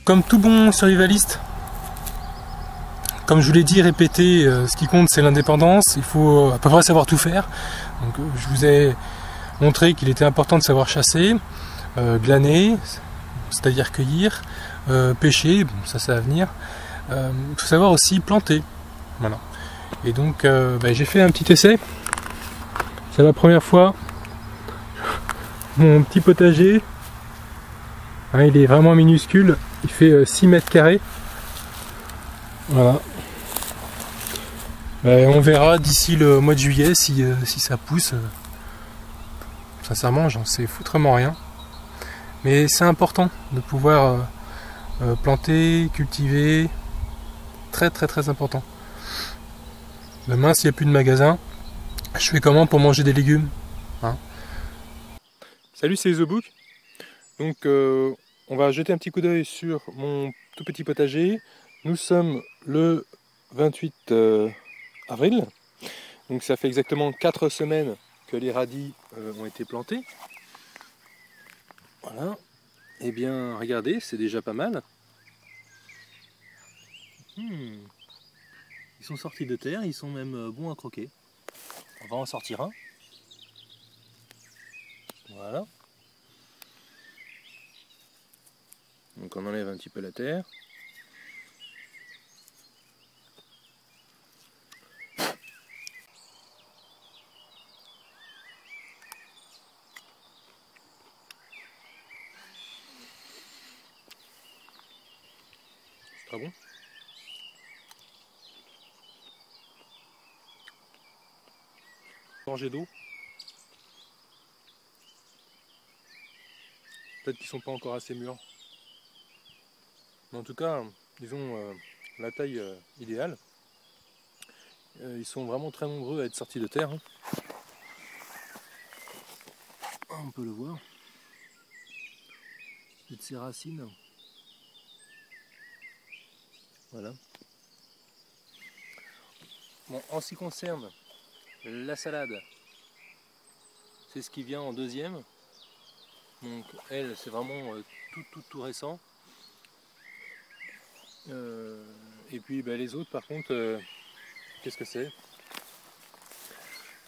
Comme tout bon survivaliste, comme je vous l'ai dit, répété, ce qui compte c'est l'indépendance, il faut à peu près savoir tout faire. Donc, je vous ai montré qu'il était important de savoir chasser, glaner, c'est-à-dire cueillir, pêcher, bon, ça va venir. Il faut savoir aussi planter. Voilà. Et donc j'ai fait un petit essai. C'est la première fois. Mon petit potager, hein, il est vraiment minuscule, il fait 6 mètres carrés. Voilà. On verra d'ici le mois de juillet si ça pousse. Sincèrement, j'en sais foutrement rien. Mais c'est important de pouvoir planter, cultiver. Très très très important. Demain, s'il n'y a plus de magasin, je fais comment pour manger des légumes, hein? Salut, c'est TheBook. Donc on va jeter un petit coup d'œil sur mon tout petit potager. Nous sommes le 28 avril. Donc ça fait exactement 4 semaines que les radis ont été plantés. Voilà. Et bien regardez, c'est déjà pas mal. Ils sont sortis de terre, ils sont même bons à croquer. On va en sortir un. Voilà. Donc on enlève un petit peu la terre. C'est très bon. Gorgée d'eau. Peut-être qu'ils sont pas encore assez mûrs. Mais en tout cas, ils ont la taille idéale. Ils sont vraiment très nombreux à être sortis de terre. Hein. On peut le voir. Et de ses racines. Voilà. Bon, en ce qui concerne la salade, c'est ce qui vient en deuxième. Donc elle, c'est vraiment tout récent. Et puis les autres, par contre, qu'est-ce que c'est?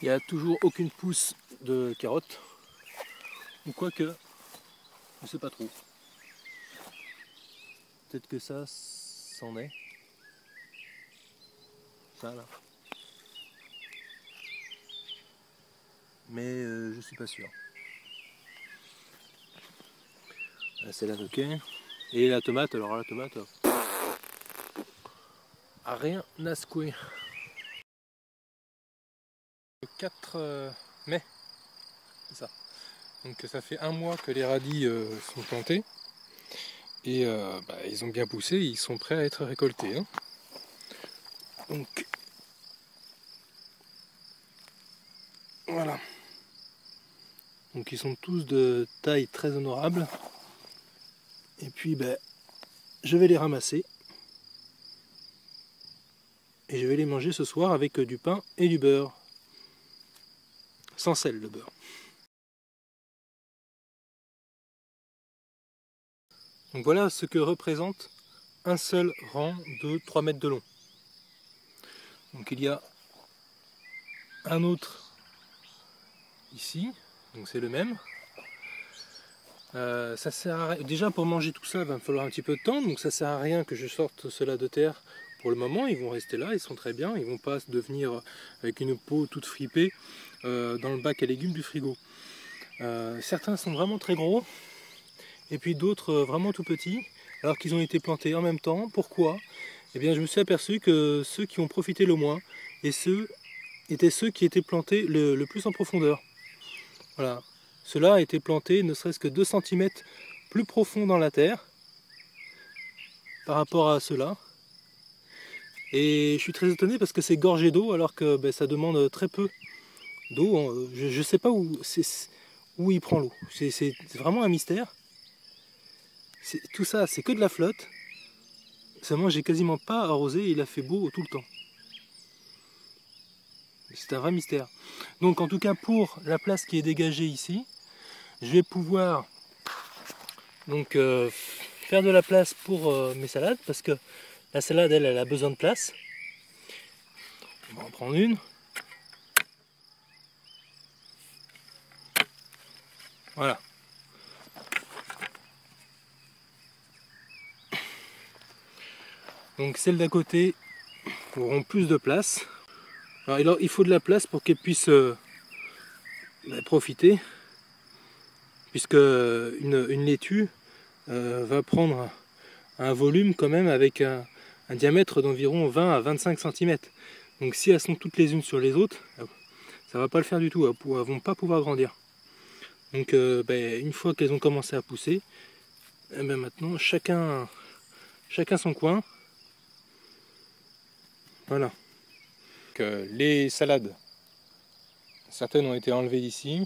Il n'y a toujours aucune pousse de carottes. Ou quoique, je ne sais pas trop. Peut-être que ça, c'en est. Ça là. Mais je suis pas sûr. Là, c'est la ok. Et la tomate, alors la tomate, a rien à secouer. Le 4 mai, c'est ça. Donc ça fait un mois que les radis sont plantés. Et ils ont bien poussé, ils sont prêts à être récoltés. Hein. Donc voilà. Donc ils sont tous de taille très honorable. Et puis je vais les ramasser. Et je vais les manger ce soir avec du pain et du beurre. Sans sel, le beurre. Donc voilà ce que représente un seul rang de 3 mètres de long. Donc il y a un autre ici, donc c'est le même. Ça sert à rien. Déjà pour manger tout ça, il va me falloir un petit peu de temps, donc ça sert à rien que je sorte cela de terre pour le moment. Ils vont rester là, ils sont très bien, ils vont pas devenir avec une peau toute fripée dans le bac à légumes du frigo. Certains sont vraiment très gros, et puis d'autres vraiment tout petits, alors qu'ils ont été plantés en même temps. Pourquoi? Eh bien, je me suis aperçu que ceux qui ont profité le moins étaient ceux qui étaient plantés le plus en profondeur. Voilà. Cela a été planté ne serait-ce que 2 cm plus profond dans la terre par rapport à cela. Et je suis très étonné parce que c'est gorgé d'eau alors que ça demande très peu d'eau. Je ne sais pas où il prend l'eau. C'est vraiment un mystère. Tout ça, c'est que de la flotte. Seulement, j'ai quasiment pas arrosé et il a fait beau tout le temps. C'est un vrai mystère. Donc, en tout cas, pour la place qui est dégagée ici, je vais pouvoir donc faire de la place pour mes salades, parce que la salade, elle a besoin de place. On va en prendre une. Voilà. Donc celles d'à côté auront plus de place. Alors il faut de la place pour qu'elles puissent profiter, puisque une laitue va prendre un volume quand même avec un diamètre d'environ 20 à 25 cm. Donc si elles sont toutes les unes sur les autres, ça va pas le faire du tout, elles vont pas pouvoir grandir. Donc une fois qu'elles ont commencé à pousser, maintenant chacun son coin. Voilà. Les salades, certaines ont été enlevées ici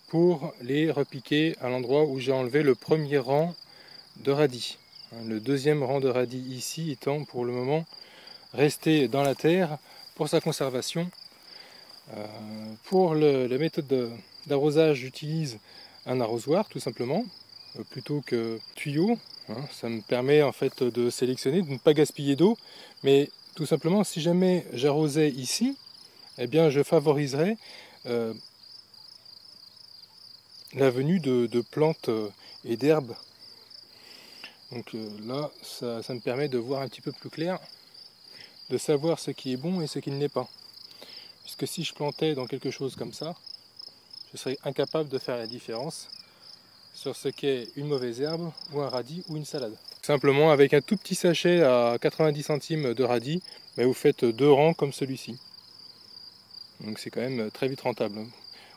pour les repiquer à l'endroit où j'ai enlevé le premier rang de radis. Le deuxième rang de radis ici étant pour le moment resté dans la terre pour sa conservation. Pour la méthode d'arrosage, j'utilise un arrosoir tout simplement, plutôt que tuyau. Ça me permet en fait de sélectionner, de ne pas gaspiller d'eau, mais tout simplement si jamais j'arrosais ici, eh bien je favoriserais la venue de plantes et d'herbes. Donc là, ça me permet de voir un petit peu plus clair, de savoir ce qui est bon et ce qui ne l'est pas. Puisque si je plantais dans quelque chose comme ça, je serais incapable de faire la différence sur ce qu'est une mauvaise herbe ou un radis ou une salade. Simplement avec un tout petit sachet à 90 centimes de radis, vous faites 2 rangs comme celui-ci. Donc c'est quand même très vite rentable.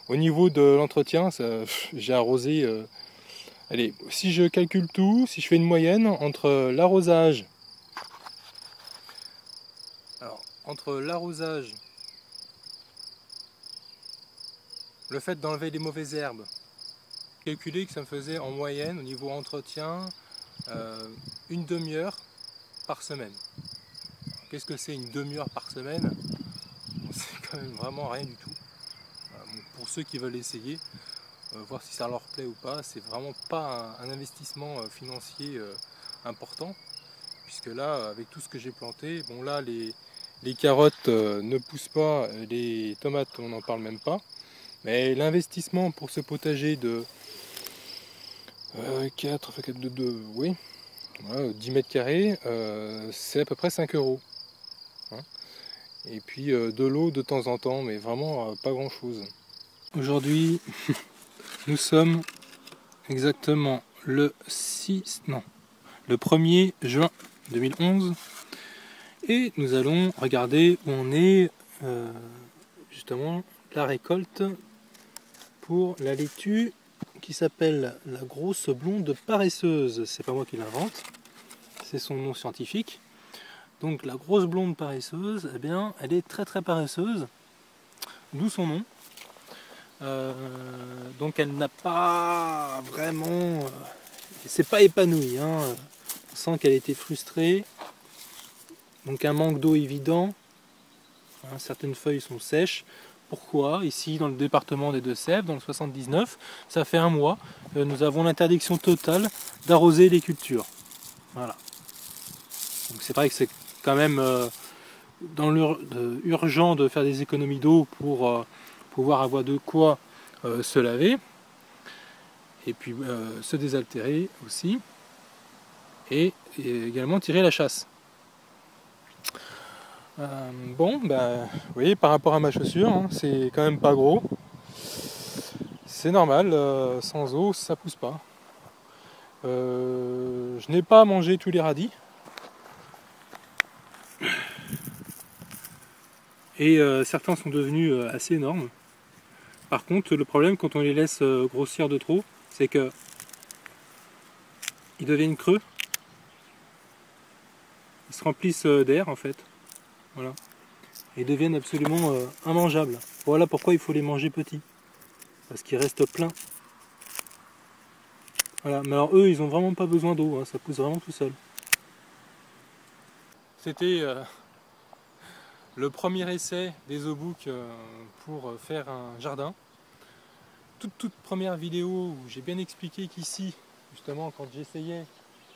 Au niveau de l'entretien, j'ai arrosé, allez, si je calcule tout, si je fais une moyenne entre l'arrosage, le fait d'enlever les mauvaises herbes, calculer que ça me faisait en moyenne au niveau entretien une demi-heure par semaine. Qu'est-ce que c'est une demi-heure par semaine? C'est quand même vraiment rien du tout. Pour ceux qui veulent essayer, voir si ça leur plaît ou pas, c'est vraiment pas un investissement financier important, puisque là, avec tout ce que j'ai planté, bon là les carottes ne poussent pas, les tomates on n'en parle même pas, mais l'investissement pour ce potager de 10 mètres carrés, c'est à peu près 5 €. Et puis de l'eau de temps en temps, mais vraiment pas grand chose. Aujourd'hui, nous sommes exactement le 1er juin 2011 et nous allons regarder où on est justement la récolte pour la laitue qui s'appelle la grosse blonde paresseuse. C'est pas moi qui l'invente, c'est son nom scientifique. Donc la grosse blonde paresseuse, eh bien, elle est très très paresseuse, d'où son nom. Donc elle n'a pas vraiment, c'est pas épanoui, on sent qu'elle a été frustrée. Donc un manque d'eau évident, certaines feuilles sont sèches. Pourquoi? Ici dans le département des Deux-Sèvres, dans le 79, ça fait 1 mois, nous avons l'interdiction totale d'arroser les cultures. Voilà. Donc c'est vrai que c'est quand même urgent de faire des économies d'eau pour pouvoir avoir de quoi se laver et puis se désaltérer aussi et également tirer la chasse. Vous voyez, par rapport à ma chaussure, c'est quand même pas gros. C'est normal, sans eau ça pousse pas. Je n'ai pas mangé tous les radis. Et certains sont devenus assez énormes. Par contre, le problème quand on les laisse grossir de trop, c'est que ils deviennent creux. Ils se remplissent d'air en fait. Voilà. Et ils deviennent absolument immangeables. Voilà pourquoi il faut les manger petits. Parce qu'ils restent pleins. Voilà. Mais alors eux, ils ont vraiment pas besoin d'eau, ça pousse vraiment tout seul. C'était le premier essai des Zobouk pour faire un jardin. toute première vidéo où j'ai bien expliqué qu'ici, justement, quand j'essayais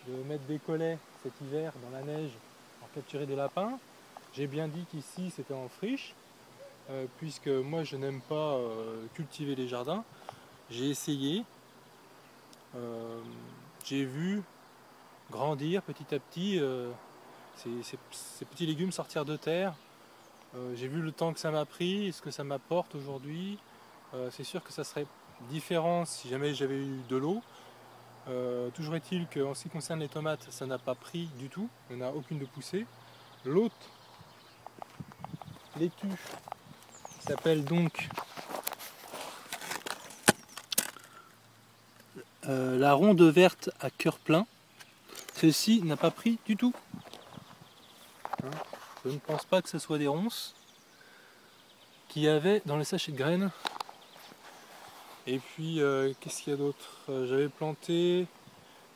de mettre des collets cet hiver dans la neige pour capturer des lapins, j'ai bien dit qu'ici c'était en friche, puisque moi je n'aime pas cultiver les jardins. J'ai essayé, j'ai vu grandir petit à petit ces petits légumes sortir de terre. J'ai vu le temps que ça m'a pris et ce que ça m'apporte aujourd'hui. C'est sûr que ça serait différent si jamais j'avais eu de l'eau. Toujours est-il qu'en ce qui concerne les tomates, ça n'a pas pris du tout, il n'y en a aucune de poussée. L'autre laitue s'appelle donc la ronde verte à cœur plein. Celle-ci n'a pas pris du tout. Je ne pense pas que ce soit des ronces qu'il y avait dans les sachets de graines. Et puis qu'est-ce qu'il y a d'autre? J'avais planté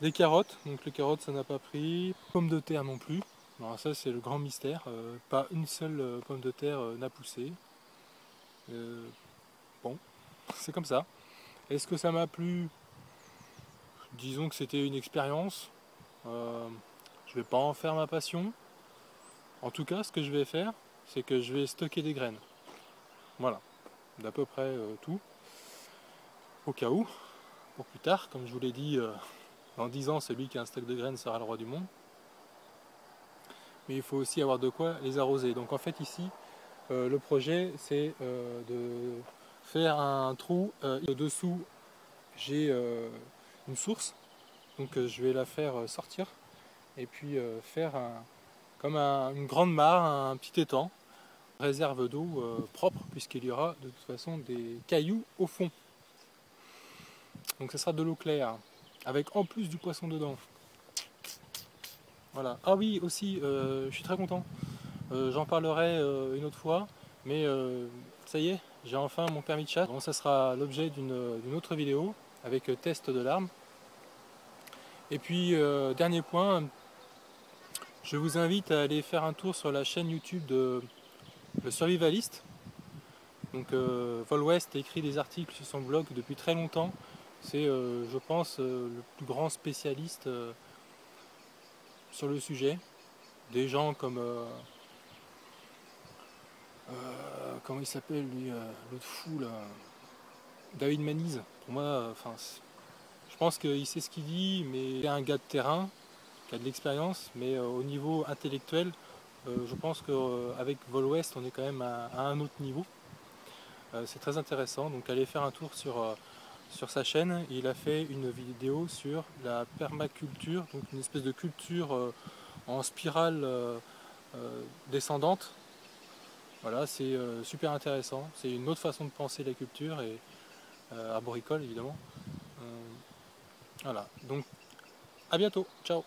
des carottes, donc les carottes ça n'a pas pris. Pommes de terre non plus. Alors ça c'est le grand mystère. Pas une seule pomme de terre n'a poussé. Bon, c'est comme ça. Est-ce que ça m'a plu? Disons que c'était une expérience. Je vais pas en faire ma passion. En tout cas, ce que je vais faire, c'est que je vais stocker des graines. Voilà, d'à peu près tout. Au cas où, pour plus tard, comme je vous l'ai dit, dans 10 ans, celui qui a un stock de graines sera le roi du monde. Mais il faut aussi avoir de quoi les arroser. Donc en fait ici, le projet c'est de faire un trou. Dessous, j'ai une source, donc je vais la faire sortir et puis faire comme une grande mare, un petit étang, réserve d'eau propre, puisqu'il y aura de toute façon des cailloux au fond. Donc ça sera de l'eau claire, avec en plus du poisson dedans. Voilà. Ah oui, aussi, je suis très content. J'en parlerai une autre fois, mais ça y est, j'ai enfin mon permis de chasse. Bon, ça sera l'objet d'une autre vidéo avec test de l'arme. Et puis, dernier point, je vous invite à aller faire un tour sur la chaîne YouTube de Le Survivaliste. Donc, Vol West écrit des articles sur son blog depuis très longtemps. C'est, je pense, le plus grand spécialiste sur le sujet. Des gens comme comment il s'appelle lui, l'autre fou là, David Manise. Pour moi, enfin, je pense qu'il sait ce qu'il dit, mais il est un gars de terrain qui a de l'expérience, mais au niveau intellectuel, je pense qu'avec Vol West, on est quand même à un autre niveau. C'est très intéressant, donc allez faire un tour sur sa chaîne. Il a fait une vidéo sur la permaculture, donc une espèce de culture en spirale descendante. Voilà, c'est super intéressant. C'est une autre façon de penser la culture et arboricole évidemment. Voilà, donc à bientôt, ciao.